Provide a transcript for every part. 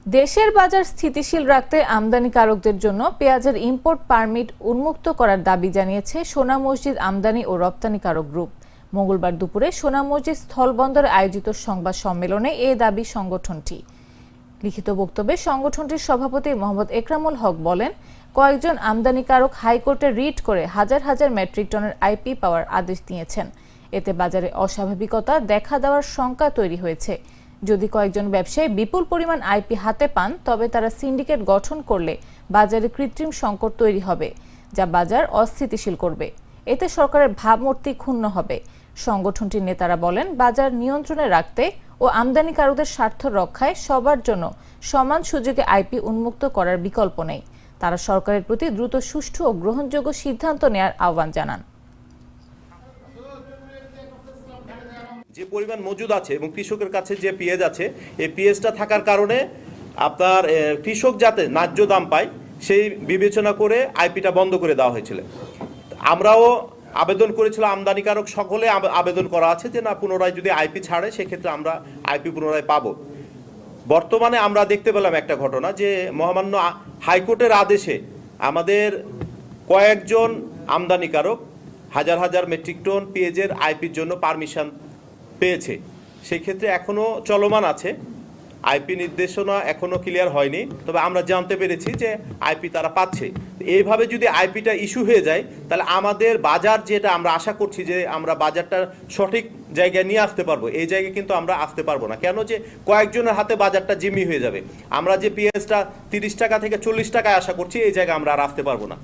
দেশের বাজার স্থিতিশীল রাখতে আমদানিকারকদের জন্য পেঁয়াজের ইম্পোর্ট পারমিট উন্মুক্ত করার দাবি জানিয়েছে সোনা মসজিদ আমদানি ও রপ্তানিকারক গ্রুপ। মঙ্গলবার দুপুরে সোনা মসজিদ স্থলবন্দরে আয়োজিত সংবাদ সম্মেলনে এ দাবি সংগঠনটি। লিখিত বক্তব্যে সংগঠনটির সভাপতি মোহাম্মদ একরামুল হক বলেন, কয়েকজন আমদানিকারক হাইকোর্টে রিট করে হাজার হাজার মেট্রিক টনের আইপি পাওয়ার আদেশ দিয়েছেন। এতে বাজারে অস্বাভাবিকতা দেখা দেওয়ার শঙ্কা তৈরি হয়েছে। যদি কয়েকজন ব্যবসায়ী বিপুল পরিমাণ আইপি হাতে পান, তবে তারা সিন্ডিকেট গঠন করলে বাজারে কৃত্রিম সংকট তৈরি হবে, যা বাজার অস্থিতিশীল করবে। এতে সরকারের ভাবমূর্তি ক্ষুণ্ণ হবে। সংগঠনটির নেতারা বলেন, বাজার নিয়ন্ত্রণে রাখতে ও আমদানিকারকদের স্বার্থ রক্ষায় সবার জন্য সমান সুযোগে আইপি উন্মুক্ত করার বিকল্প নেই। তারা সরকারের প্রতি দ্রুত সুষ্ঠু ও গ্রহণযোগ্য সিদ্ধান্ত নেওয়ার আহ্বান জানান। যে পরিমাণ মজুদ আছে এবং কৃষকের কাছে যে পেঁয়াজ আছে, এই পেঁয়াজটা থাকার কারণে আপনার কৃষক যাতে ন্যায্য দাম পায় সেই বিবেচনা করে আইপিটা বন্ধ করে দেওয়া হয়েছিল। আমরাও আবেদন করেছিলাম, আমদানিকারক সকলে আবেদন করা আছে যে না, পুনরায় যদি আইপি ছাড়ে সেক্ষেত্রে আমরা আইপি পুনরায় পাবো। বর্তমানে আমরা দেখতে পেলাম একটা ঘটনা যে মহামান্য হাইকোর্টের আদেশে আমাদের কয়েকজন আমদানিকারক হাজার হাজার মেট্রিক টন পেঁয়াজের আইপির জন্য পারমিশন পেয়েছে। সেই ক্ষেত্রে এখনো চলমান আছে, আইপি নির্দেশনা এখনো ক্লিয়ার হয়নি, তবে আমরা জানতে পেরেছি যে আইপি তারা পাচ্ছে। এইভাবে যদি আইপিটা ইস্যু হয়ে যায়, তাহলে আমাদের বাজার যেটা আমরা আশা করছি যে আমরা বাজারটা সঠিক জায়গায় নিয়ে আসতে পারবো, এই জায়গায় কিন্তু আমরা আসতে পারবো না। কেন যে কয়েকজনের হাতে বাজারটা জিম্মি হয়ে যাবে। আমরা যে পেঁয়াজটা 30 টাকা থেকে 40 টাকায় আশা করছি, এই জায়গায় আমরা আর আসতে পারবো না।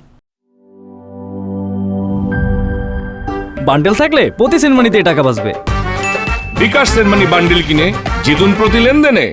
বান্ডেল থাকলে প্রতি সেনমানিতে টাকা বাঁচবে। বিকাশ সেনমানি বান্ডেল কিনে জিতুন প্রতি লেনদেনে।